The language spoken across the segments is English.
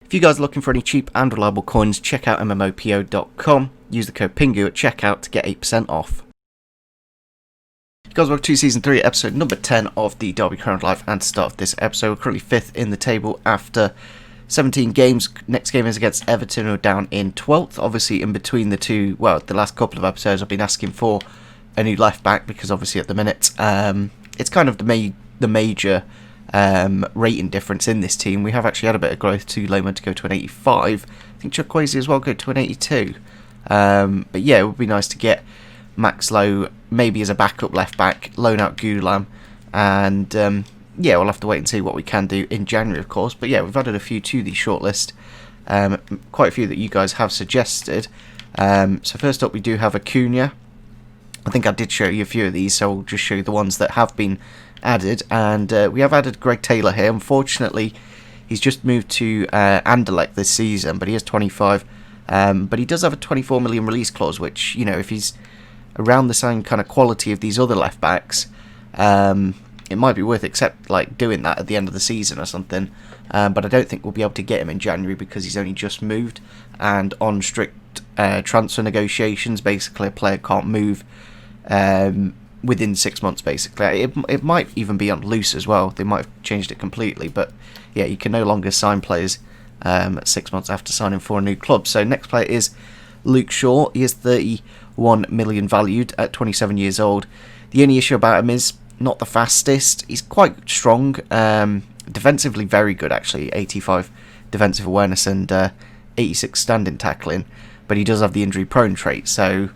If you guys are looking for any cheap and reliable coins, check out MMOPO.com. Use the code PINGU at checkout to get 8% off. You guys, welcome to Season 3, Episode number 10 of the Derby Crown Live. And to start off this episode, we're currently 5th in the table after 17 games. Next game is against Everton, who are down in 12th. Obviously, in between the two, well, the last couple of episodes, I've been asking for a new left back because obviously at the minute, it's kind of the major rating difference in this team. We have actually had a bit of growth to Loma to go to an 85. I think Chukwueze as well go to an 82. But yeah, it would be nice to get Max Lowe maybe as a backup left back, loan out Gulam, and yeah, we'll have to wait and see what we can do in January, of course. But yeah, we've added a few to the shortlist, quite a few that you guys have suggested. So first up, we do have Acuna. I think I did show you a few of these, so I'll just show you the ones that have been added. And we have added Greg Taylor here. Unfortunately, he's just moved to Anderlecht this season, but he is 25. But he does have a 24 million release clause, which, you know, if he's around the same kind of quality of these other left backs, it might be worth doing that at the end of the season or something. But I don't think we'll be able to get him in January because he's only just moved, and on strict transfer negotiations, basically a player can't move within 6 months. Basically, it might even be on loose as well. They might have changed it completely, but yeah, you can no longer sign players 6 months after signing for a new club. So next player is Luke Shaw. He is 31 million valued at 27 years old. The only issue about him is not the fastest. He's quite strong, defensively very good actually, 85 defensive awareness and 86 standing tackling, but he does have the injury prone trait, so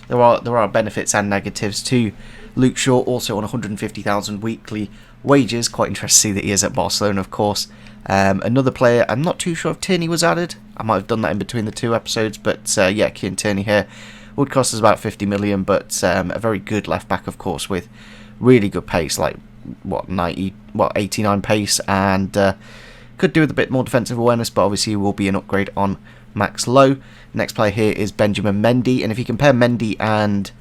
there are benefits and negatives to Luke Shaw. Also on 150,000 weekly wages. Quite interested to see that he is at Barcelona, of course. Another player, I'm not too sure if Tierney was added. I might have done that in between the two episodes, but yeah, Kieran Tierney here would cost us about 50 million, but a very good left back, of course, with really good pace, like 89 pace, and could do with a bit more defensive awareness, but obviously will be an upgrade on Max Lowe. Next player here is Benjamin Mendy, and if you compare Mendy and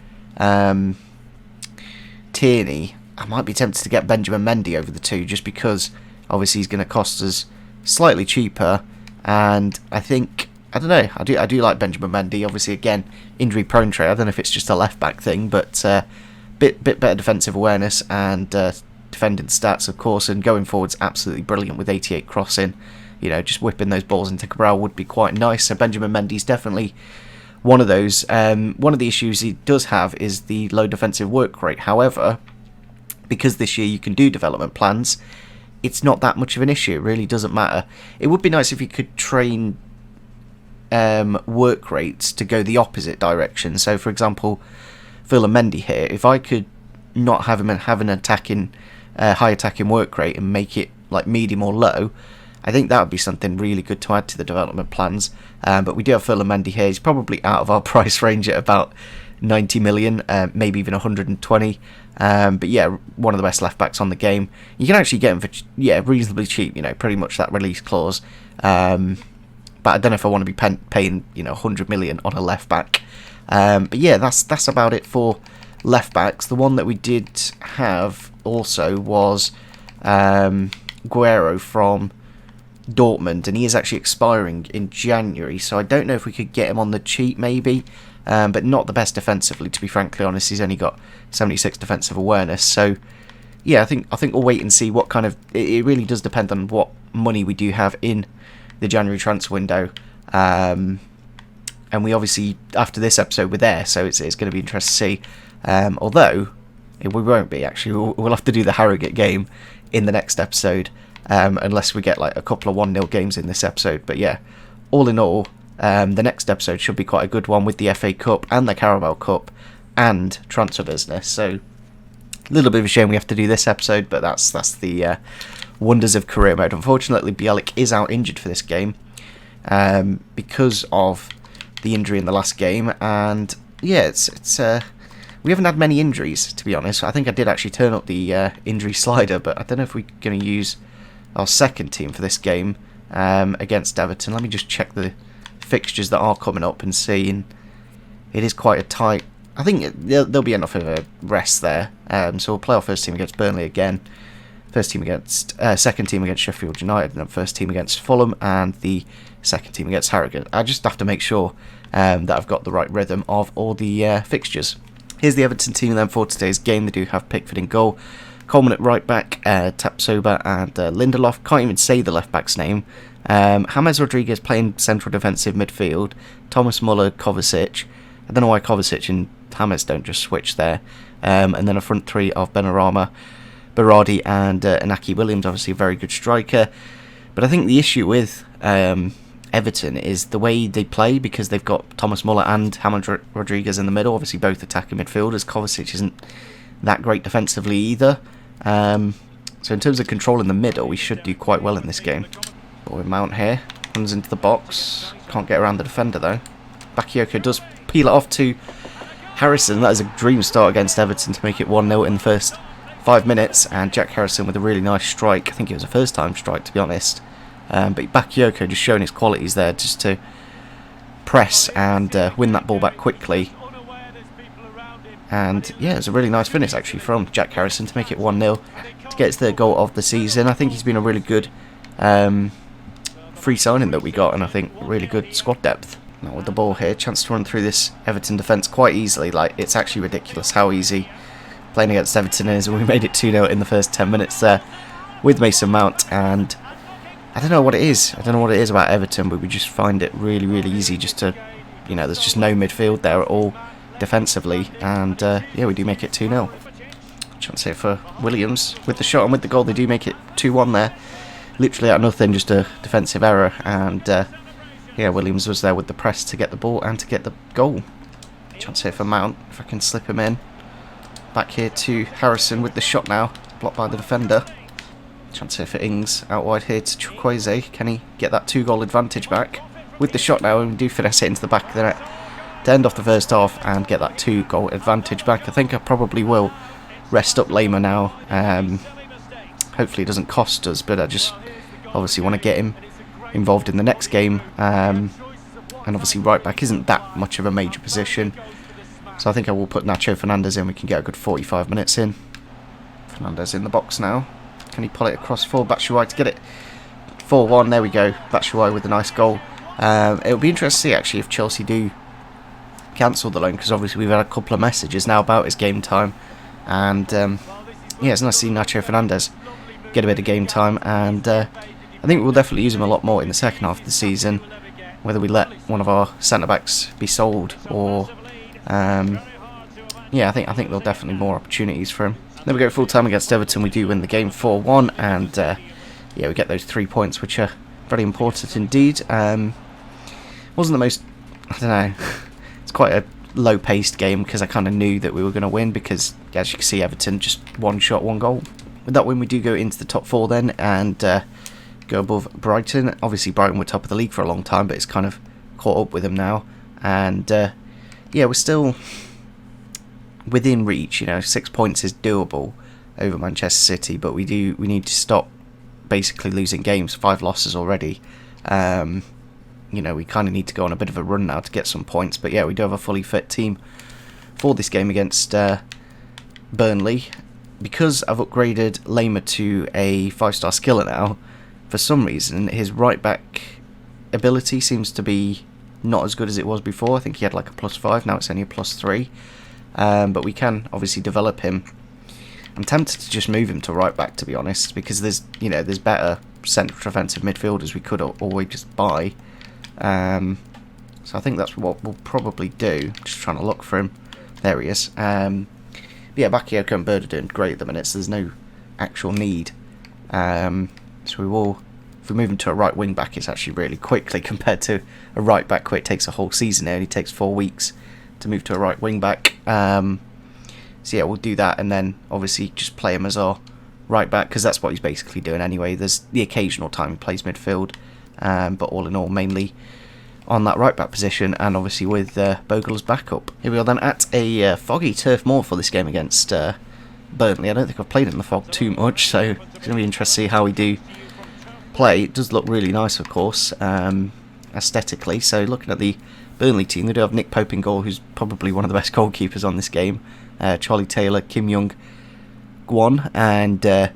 Tierney, I might be tempted to get Benjamin Mendy over the two, just because obviously he's going to cost us slightly cheaper, and I don't know, I do like Benjamin Mendy. Obviously, again, injury prone trait. I don't know if it's just a left back thing, but bit better defensive awareness and defending stats, of course, and going forward's absolutely brilliant with 88 crossing. You know, just whipping those balls into Cabral would be quite nice. So Benjamin Mendy's definitely one of those. One of the issues he does have is the low defensive work rate. However, because this year you can do development plans, it's not that much of an issue. It really doesn't matter. It would be nice if you could train work rates to go the opposite direction. So, for example, Phil and Mendy here, if I could not have him have an high attacking work rate and make it like medium or low, I think that would be something really good to add to the development plans. But we do have Phil and Mendy here. He's probably out of our price range at about 90 million, maybe even 120. But yeah, one of the best left backs on the game. You can actually get him for reasonably cheap. You know, pretty much that release clause. But I don't know if I want to be paying 100 million on a left back. But yeah, that's about it for left backs. The one that we did have also was Guerrero from Dortmund, and he is actually expiring in January, so I don't know if we could get him on the cheap maybe, but not the best defensively, to be frankly honest. He's only got 76 defensive awareness, so yeah, I think we'll wait and see what kind of, it really does depend on what money we do have in the January transfer window, and we obviously, after this episode, we're there, so it's going to be interesting to see, although we won't be actually. We'll have to do the Harrogate game in the next episode, unless we get like a couple of 1-0 games in this episode. But yeah, all in all, the next episode should be quite a good one with the FA Cup and the Carabao Cup and transfer business. So a little bit of a shame we have to do this episode, but that's the wonders of career mode. Unfortunately, Bielik is out injured for this game because of the injury in the last game, and yeah, it's we haven't had many injuries, to be honest. I think I did actually turn up the injury slider, but I don't know if we're going to use our second team for this game against Everton. Let me just check the fixtures that are coming up and see. And it is quite a tight. I think there'll be enough of a rest there. So we'll play our first team against Burnley again. second team against Sheffield United, and then first team against Fulham, and the second team against Harrogate. I just have to make sure that I've got the right rhythm of all the fixtures. Here's the Everton team then for today's game. They do have Pickford in goal, Coleman at right back, Tapsoba and Lindelof. Can't even say the left back's name. James Rodriguez playing central defensive midfield. Thomas Muller, Kovacic. I don't know why Kovacic and James don't just switch there. And then a front three of Benrahma, Berardi and Inaki Williams, obviously a very good striker. But I think the issue with Everton is the way they play, because they've got Thomas Muller and James Rodriguez in the middle, obviously both attacking midfielders. Kovacic isn't that great defensively either. So in terms of control in the middle, we should do quite well in this game. But with Mount here, runs into the box, can't get around the defender though. Bakayoko does peel it off to Harrison. That is a dream start against Everton to make it 1-0 in the first 5 minutes, and Jack Harrison with a really nice strike. I think it was a first time strike, to be honest. But Bakayoko just showing his qualities there, just to press and win that ball back quickly. And yeah, it's a really nice finish actually from Jack Harrison to make it 1-0 to get his third goal of the season. I think he's been a really good free signing that we got, and I think really good squad depth. Now with the ball here, chance to run through this Everton defence quite easily. Like, it's actually ridiculous how easy playing against Everton is, and we made it 2-0 in the first 10 minutes there with Mason Mount. And I don't know what it is. I don't know what it is about Everton, but we just find it really, really easy just to, you know, there's just no midfield there at all defensively, and yeah, we do make it 2-0. Chance here for Williams with the shot, and with the goal they do make it 2-1 there. Literally out of nothing, just a defensive error, and yeah, Williams was there with the press to get the ball and to get the goal. Chance here for Mount, if I can slip him in. Back here to Harrison with the shot now, blocked by the defender. Chance here for Ings, out wide here to Chukwueze. Can he get that 2-goal advantage back? With the shot now, and we do finesse it into the back of the net to end off the first half and get that 2-goal advantage back. I think I probably will rest up Lema now. Hopefully it doesn't cost us, but I just obviously want to get him involved in the next game. And obviously right back isn't that much of a major position, so I think I will put Nacho Fernandez in. We can get a good 45 minutes in. Fernandez in the box now. Can he pull it across for Batshuayi to get it 4-1? There we go. Batshuayi with a nice goal. It'll be interesting to see actually if Chelsea do cancel the loan, because obviously we've had a couple of messages now about his game time, and yeah, it's nice to see Nacho Fernandez get a bit of game time, and I think we'll definitely use him a lot more in the second half of the season, whether we let one of our centre backs be sold or yeah, I think there'll definitely more opportunities for him. Then we go full time against Everton. We do win the game 4-1, and yeah, we get those 3 points, which are very important indeed. Wasn't the most, I don't know, it's quite a low-paced game because I kind of knew that we were going to win, because as you can see, Everton just one shot, one goal. With that win, we do go into the top 4 then, and go above Brighton. Obviously, Brighton were top of the league for a long time, but it's kind of caught up with them now, and yeah, we're still within reach. You know, 6 points is doable over Manchester City, but we need to stop basically losing games. 5 losses already. You know, we kind of need to go on a bit of a run now to get some points. But yeah, we do have a fully fit team for this game against Burnley. Because I've upgraded Lema to a 5-star skiller now, for some reason his right back ability seems to be not as good as it was before. I think he had like a +5, now it's only a +3. But we can obviously develop him. I'm tempted to just move him to right back, to be honest, because there's better central defensive midfielders we could always just buy. So I think that's what we'll probably do. Just trying to look for him. There he is. Yeah, Bakayoko and Bird are doing great at the minute, so there's no actual need. So we will, if we move him to a right wing back, it's actually really quickly compared to a right back where it takes a whole season. It only takes 4 weeks to move to a right wing back. So yeah, we'll do that, and then obviously just play him as our right back, because that's what he's basically doing anyway. There's the occasional time he plays midfield, but all in all, mainly on that right back position, and obviously with Bogle as backup. Here we are then at a foggy Turf Moor for this game against Burnley. I don't think I've played in the fog too much, so it's going to be interesting to see how we do play. It does look really nice, of course, aesthetically. So looking at the Burnley team, they do have Nick Pope in goal, who's probably one of the best goalkeepers on this game. Charlie Taylor, Kim Young, Gwon, and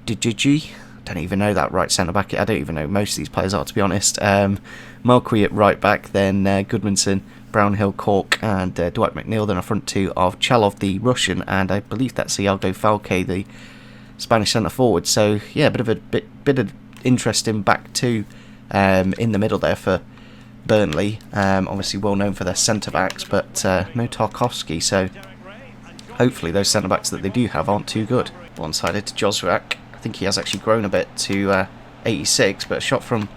Dijiji. Don't even know that right centre back. I don't even know who most of these players are, to be honest. Malqui at right back, then Goodmanson, Brownhill, Cork, and Dwight McNeil. Then a front two of Chalov, the Russian, and I believe that's Iago Falque, the Spanish centre forward. So yeah, bit of interesting back two in the middle there for Burnley. Obviously well known for their centre backs, but no Tarkowski. So hopefully those centre backs that they do have aren't too good. One-sided to Joswiak. I think he has actually grown a bit to 86, but a shot from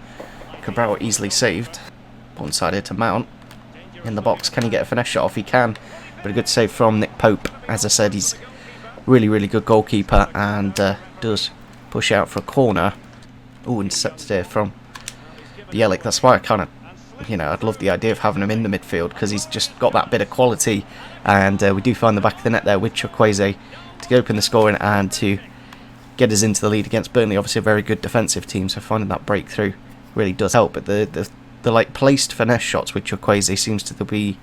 Cabral easily saved. One-sided to Mount in the box. Can he get a finesse shot off? He can, but a good save from Nick Pope. As I said, he's really good goalkeeper and does push out for a corner. Oh, intercepted here from Bielik. That's why I kind of, I'd love the idea of having him in the midfield, because he's just got that bit of quality, and we do find the back of the net there with Chukwueze to open the scoring and to get us into the lead against Burnley. Obviously a very good defensive team, so finding that breakthrough really does help. But the like placed finesse shots with Chukwueze seems to be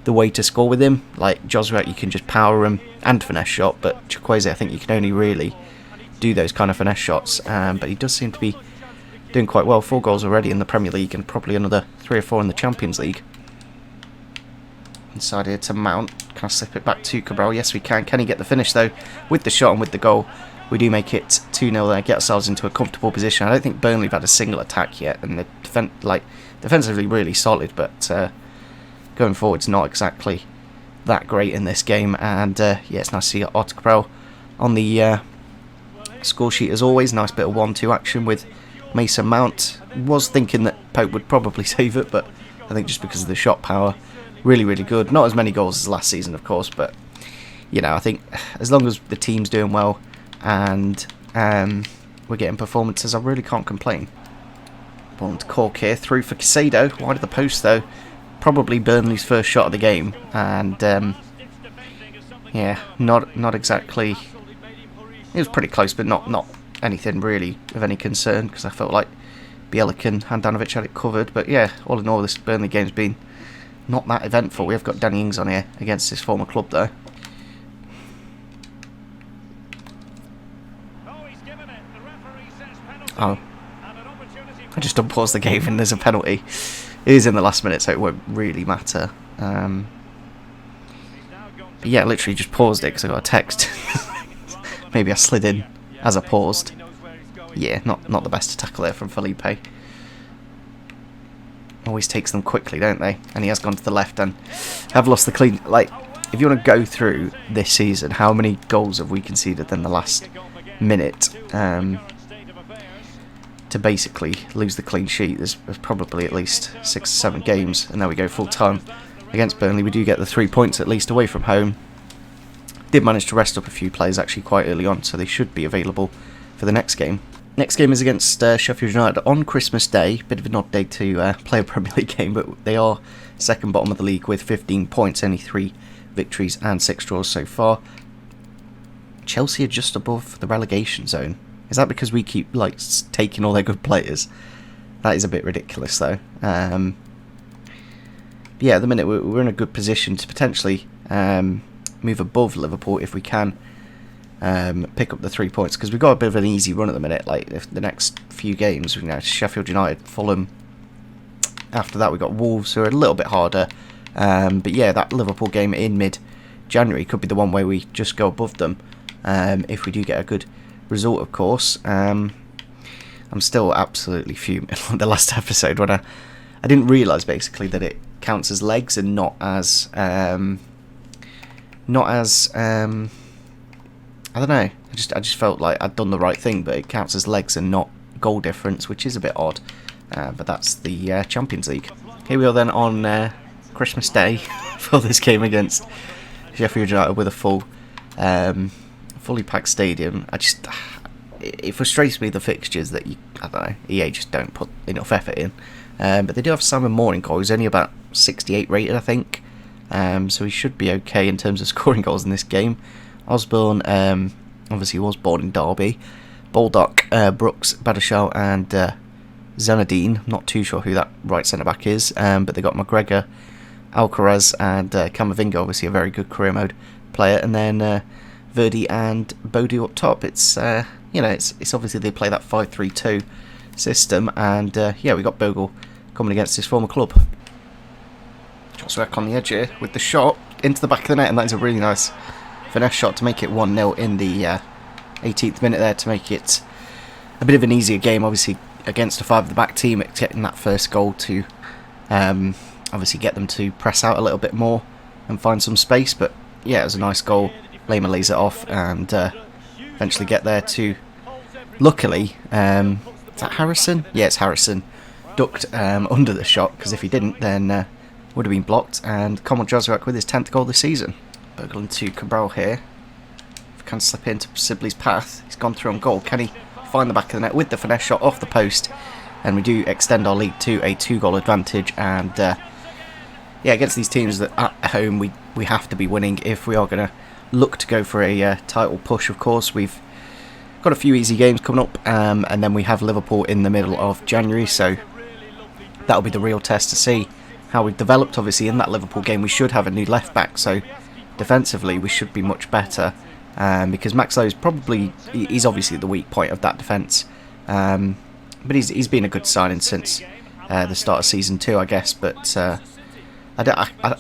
the way to score with him. Like Joswiak, you can just power him and finesse shot, but Chukwueze, I think you can only really do those kind of finesse shots. But he does seem to be doing quite well. 4 goals already in the Premier League and probably another 3 or 4 in the Champions League. Inside here to Mount. Can I slip it back to Cabral? Yes, we can. Can he get the finish though? With the shot and with the goal, we do make it 2-0 there, get ourselves into a comfortable position. I don't think Burnley have had a single attack yet, and they're defensively really solid, but going forward, it's not exactly that great in this game. And yeah, it's nice to see Otto Cabral on the score sheet as always. Nice bit of 1-2 action with Mason Mount. Was thinking that Pope would probably save it, but I think just because of the shot power, really good. Not as many goals as last season, of course, but I think as long as the team's doing well and we're getting performances, I really can't complain. Ball to Cork here, through for Casado, wide of the post though. Probably Burnley's first shot of the game, and yeah, not exactly. It was pretty close, but not anything really of any concern, because I felt like Bielik and Handanovic had it covered. But yeah, all in all, this Burnley game's been not that eventful. We have got Danny Ings on here against his former club though. Oh, I just unpaused the game and there's a penalty. It is in the last minute, so it won't really matter. But yeah, literally just paused it because I got a text. Maybe I slid in as I paused. Yeah, not the best to tackle there from Felipe. Always takes them quickly, don't they? And he has gone to the left and have lost the clean. Like, if you want to go through this season, how many goals have we conceded in the last minute? To basically lose the clean sheet, there's probably at least 6 or 7 games, and there we go, full time against Burnley. We do get the 3 points at least away from home. Did manage to rest up a few players actually quite early on, so they should be available for the next game. Next game is against Sheffield United on Christmas Day. Bit of an odd day to play a Premier League game, but they are second bottom of the league with 15 points, only 3 victories and 6 draws so far. Chelsea are just above the relegation zone. Is that because we keep taking all their good players? That is a bit ridiculous though. Yeah, at the minute we're in a good position to potentially move above Liverpool if we can pick up the 3 points, because we've got a bit of an easy run at the minute. Like if the next few games, Sheffield United, Fulham. After that we've got Wolves, who are a little bit harder. But yeah, that Liverpool game in mid-January could be the one where we just go above them if we do get a good result, of course. I'm still absolutely fuming on the last episode when I didn't realise basically that it counts as legs and not as I don't know. I just felt like I'd done the right thing, but it counts as legs and not goal difference, which is a bit odd. But that's the Champions League. Here we are then on Christmas Day for this game against Sheffield United with a full. Fully packed stadium. It frustrates me, the fixtures, that I don't know, EA just don't put enough effort in. But they do have Simon Moore in goal. He's only about 68 rated, I think. So he should be okay in terms of scoring goals in this game. Osborne, obviously was born in Derby. Baldock, Brooks, Badashal and Zanadine. Not too sure who that right centre back is. But they got McGregor, Alcaraz and Camavinga, obviously a very good career mode player. And then Verdi and Bodu up top. It's you know, it's obviously they play that 5-3-2 system, and yeah, we got Bogle coming against his former club. Joswiak on the edge here with the shot into the back of the net, and that is a really nice finesse shot to make it 1-0 in the 18th minute there, to make it a bit of an easier game, obviously against a 5 at the back team. It's getting that first goal to obviously get them to press out a little bit more and find some space. But yeah, it was a nice goal. Lehmann lays it off and eventually get there to, luckily, is that Harrison? Yeah, it's Harrison. Ducked under the shot, because if he didn't, then would have been blocked. And Kamal Joswiak with his 10th goal this season. Bogle into Cabral here. If he can slip into Sibley's path, he's gone through on goal. Can he find the back of the net with the finesse shot off the post? And we do extend our lead to a 2-goal advantage. And yeah, against these teams that at home we have to be winning if we are going to look to go for a title push. Of course, we've got a few easy games coming up, and then we have Liverpool in the middle of January, so that'll be the real test to see how we've developed. Obviously in that Liverpool game we should have a new left back, so defensively we should be much better, because Max Lowe is probably, he's obviously the weak point of that defence, but he's been a good signing since the start of season 2, I guess. But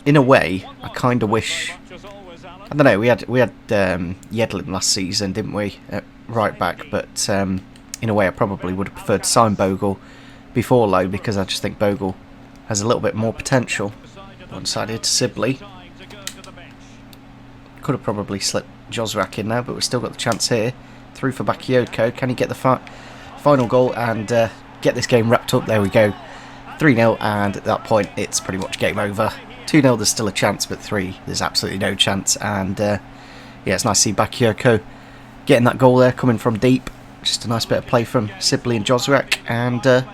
in a way I kind of wish, I don't know, we had Yedlin last season, didn't we, at right back, but in a way I probably would have preferred to sign Bogle before Lowe, because I just think Bogle has a little bit more potential. One-sided to Sibley. Could have probably slipped Joswiak in now, but we've still got the chance here. Through for Bakayoko. Can he get the final goal and get this game wrapped up? There we go. 3-0, and at that point it's pretty much game over. 2-0 there's still a chance, but 3 there's absolutely no chance. And yeah, it's nice to see Bakayoko getting that goal there, coming from deep. Just a nice bit of play from Sibley and Joswiak, and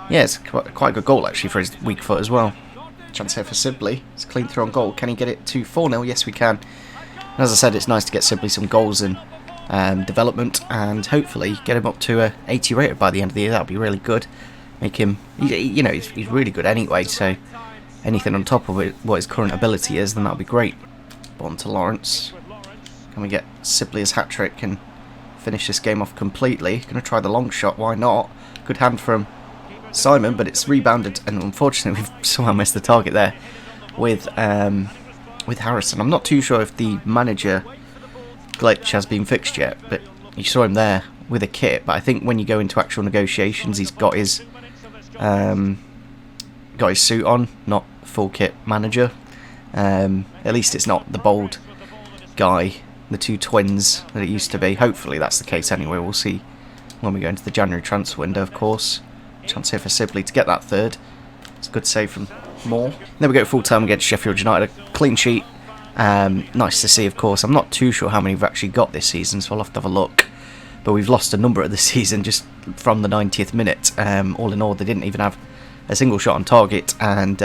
yeah, it's quite a good goal actually for his weak foot as well. Chance here for Sibley. It's clean through on goal. Can he get it to 4-0? Yes, we can. And as I said, it's nice to get Sibley some goals and development, and hopefully get him up to a 80 rated by the end of the year. That would be really good. Make him, you know, he's really good anyway, so anything on top of it, what his current ability is, then that would be great. On to Lawrence. Can we get Sibley's hat-trick and finish this game off completely? Going to try the long shot, why not? Good hand from Simon, but it's rebounded, and unfortunately we've somehow missed the target there with Harrison. I'm not too sure if the manager glitch has been fixed yet, but you saw him there with a kit. But I think when you go into actual negotiations, he's got his suit on, not full kit manager. At least it's not the bold guy, the two twins that it used to be. Hopefully that's the case anyway. We'll see when we go into the January transfer window, of course. Chance here for Sibley to get that third. It's a good save from Moore. Then we go full time against Sheffield United. A clean sheet. Nice to see, of course. I'm not too sure how many we've actually got this season, so I'll have to have a look. But we've lost a number of the season just from the 90th minute. All in all, they didn't even have a single shot on target. And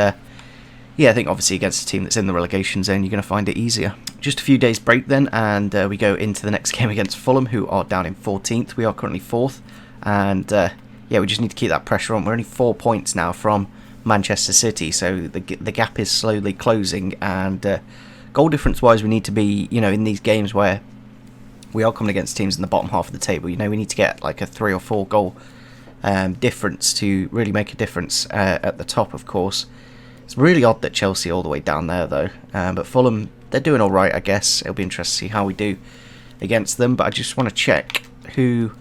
yeah, I think obviously against a team that's in the relegation zone, you're going to find it easier. Just a few days break then, and we go into the next game against Fulham, who are down in 14th. We are currently 4th. And yeah, we just need to keep that pressure on. We're only 4 points now from Manchester City, so the gap is slowly closing. And goal difference wise, we need to be, you know, in these games where we are coming against teams in the bottom half of the table, you know, we need to get like a 3 or 4 goal difference to really make a difference at the top, of course. It's really odd that Chelsea are all the way down there though, but Fulham, they're doing alright, I guess. It'll be interesting to see how we do against them. But I just want to check who...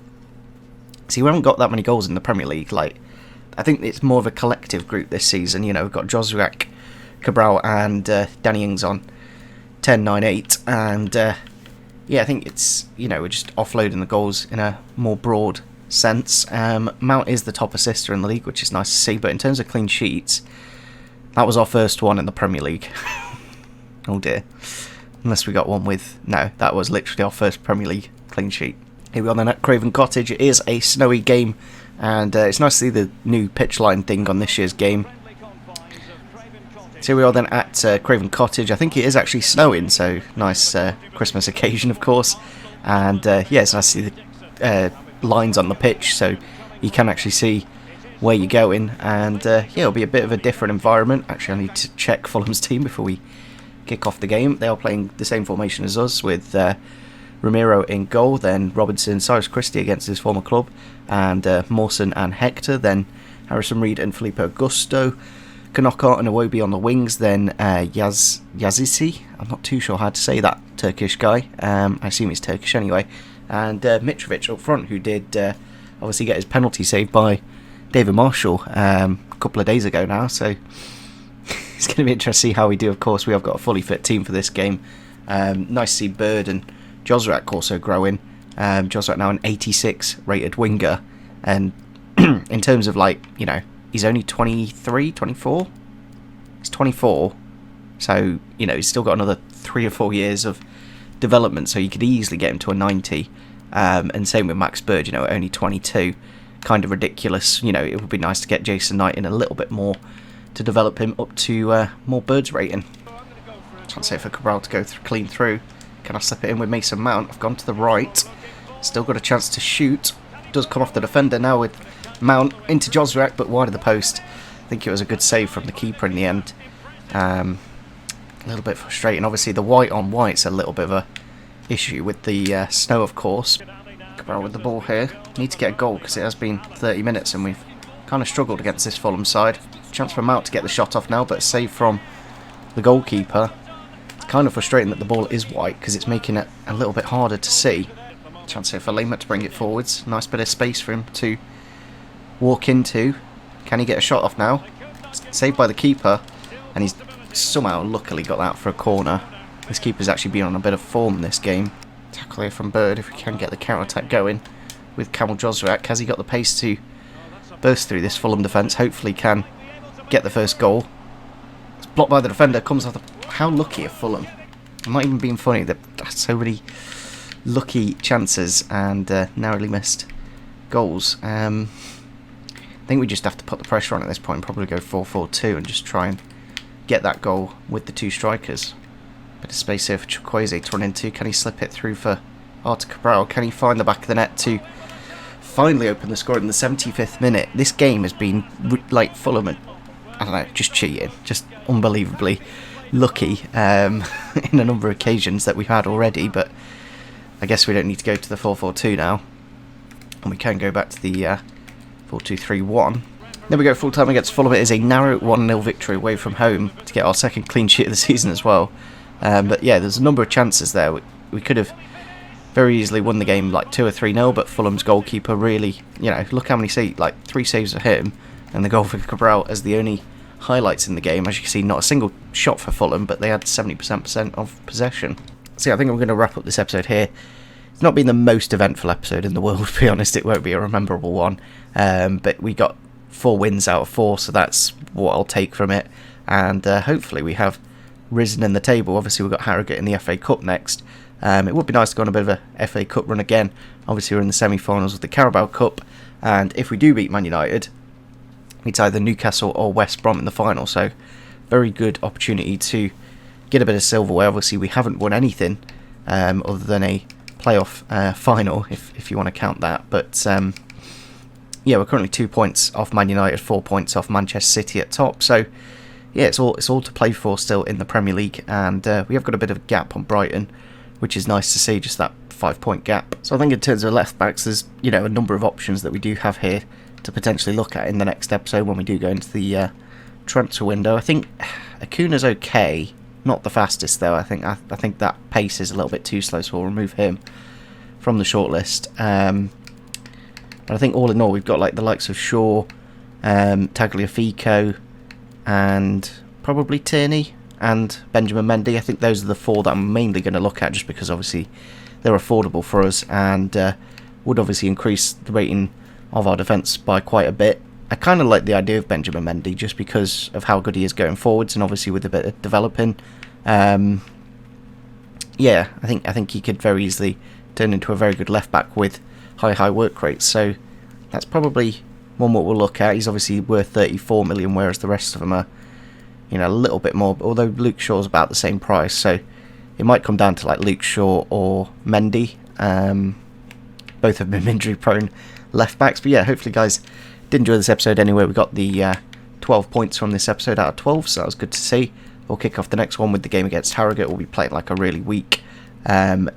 See, we haven't got that many goals in the Premier League. Like, I think it's more of a collective group this season. You know, we've got Joswiak, Cabral and Danny Ings on 10, 9, 8. And yeah, I think it's, you know, we're just offloading the goals in a more broad sense. Mount is the top assister in the league, which is nice to see. But in terms of clean sheets, that was our first one in the Premier League. Oh dear. Unless we got one with... No, that was literally our first Premier League clean sheet. Here we are then at Craven Cottage. It is a snowy game, and it's nice to see the new pitch line thing on this year's game. So here we are then at Craven Cottage. I think it is actually snowing, so nice Christmas occasion, of course. And yeah, it's nice to see the lines on the pitch, so you can actually see where you're going. And yeah, it'll be a bit of a different environment. Actually, I need to check Fulham's team before we kick off the game. They are playing the same formation as us with Ramiro in goal, then Robinson, Cyrus Christie against his former club, and Mawson and Hector, then Harrison Reed and Felipe Augusto, Kanoko and Iwobi on the wings, then Yazisi, I'm not too sure how to say that Turkish guy, I assume he's Turkish anyway, and Mitrovic up front, who did obviously get his penalty saved by David Marshall a couple of days ago now, so it's going to be interesting to see how we do. Of course, we have got a fully fit team for this game. Nice to see Bird and Josrak also growing. Josrak now an 86 rated winger, and in terms of, like, you know, he's only 23, 24? He's 24, so, you know, he's still got another 3 or 4 years of development, so you could easily get him to a 90, and same with Max Bird, you know, only 22, kind of ridiculous. You know, it would be nice to get Jason Knight in a little bit more to develop him up to more Bird's rating. Trying to say for Cabral to go clean through. Can I slip it in with Mason Mount? I've gone to the right, still got a chance to shoot. Does come off the defender now with Mount into Josrak, but wide of the post. I think it was a good save from the keeper in the end. A little bit frustrating. Obviously, the white on white's a little bit of a issue with the snow, of course. Cabral with the ball here. Need to get a goal because it has been 30 minutes and we've kind of struggled against this Fulham side. Chance for Mount to get the shot off now, but a save from the goalkeeper. It's kind of frustrating that the ball is white because it's making it a little bit harder to see. Chance here for Lima to bring it forwards. Nice bit of space for him to walk into. Can he get a shot off now? Saved by the keeper, and he's somehow luckily got that for a corner. This keeper's actually been on a bit of form in this game. Tackle here from Bird if we can get the counter-attack going with Kamil Josrak. Has he got the pace to burst through this Fulham defence? Hopefully can get the first goal. It's blocked by the defender, comes off the... How lucky of Fulham. I'm not even being funny, they've had so many lucky chances and narrowly missed goals. I think we just have to put the pressure on at this point, probably go 4-4-2 and just try and get that goal with the two strikers. Bit of space here for Chukwueze to run into. Can he slip it through for Artur Cabral? Can he find the back of the net to finally open the score in the 75th minute? This game has been like Fulham, I don't know, just cheating, just unbelievably lucky in a number of occasions that we've had already, but I guess we don't need to go to the 4-4-2 now, and we can go back to the 4-2-3-1. There we go, full time against Fulham. It is a narrow 1-0 victory away from home to get our second clean sheet of the season as well. But yeah, there's a number of chances there. We could have very easily won the game like 2 or 3-0, but Fulham's goalkeeper really, you know, look how many like 3 saves for him, and the goal for Cabral as the only highlights in the game. As you can see, not a single shot for Fulham, but they had 70% of possession. So yeah, I think I'm going to wrap up this episode here. It's not been the most eventful episode in the world, to be honest. It won't be a rememberable one, but we got 4 wins out of 4, so that's what I'll take from it, and hopefully we have risen in the table. Obviously we've got Harrogate in the FA Cup next. It would be nice to go on a bit of a FA Cup run again. Obviously we're in the semi-finals of the Carabao Cup, and if we do beat Man United, it's either Newcastle or West Brom in the final, so very good opportunity to get a bit of silverware. Obviously we haven't won anything other than a playoff final, if you want to count that, but yeah, we're currently 2 points off Man United, 4 points off Manchester City at top, so yeah, it's all to play for still in the Premier League, and we have got a bit of a gap on Brighton, which is nice to see, just that 5-point gap. So I think in terms of left backs, there's, you know, a number of options that we do have here to potentially look at in the next episode when we do go into the transfer window. I think Acuna's okay, not the fastest though. I think that pace is a little bit too slow, so we'll remove him from the shortlist. But I think all in all, we've got like the likes of Shaw, Tagliafico, and probably Tierney and Benjamin Mendy. I think those are the 4 that I'm mainly going to look at, just because obviously they're affordable for us and would obviously increase the rating of our defence by quite a bit. I kind of like the idea of Benjamin Mendy just because of how good he is going forwards, and obviously with a bit of developing. Yeah, I think he could very easily turn into a very good left back with high work rates. So that's probably one what we'll look at. He's obviously worth 34 million, whereas the rest of them are, you know, a little bit more. Although Luke Shaw's about the same price, so it might come down to like Luke Shaw or Mendy. Both have been injury prone left backs, but yeah, hopefully guys did enjoy this episode anyway. We got the 12 points from this episode out of 12, so that was good to see. We'll kick off the next one with the game against Harrogate. We'll be playing like a really weak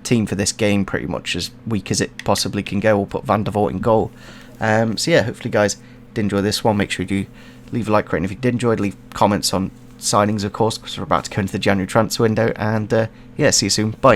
team for this game, pretty much as weak as it possibly can go. We'll put Van der Voort in goal. So yeah, hopefully guys did enjoy this one. Make sure you do leave a like rating if you did enjoy. Leave comments on signings, of course, because we're about to go into the January transfer window. And yeah, see you soon. Bye.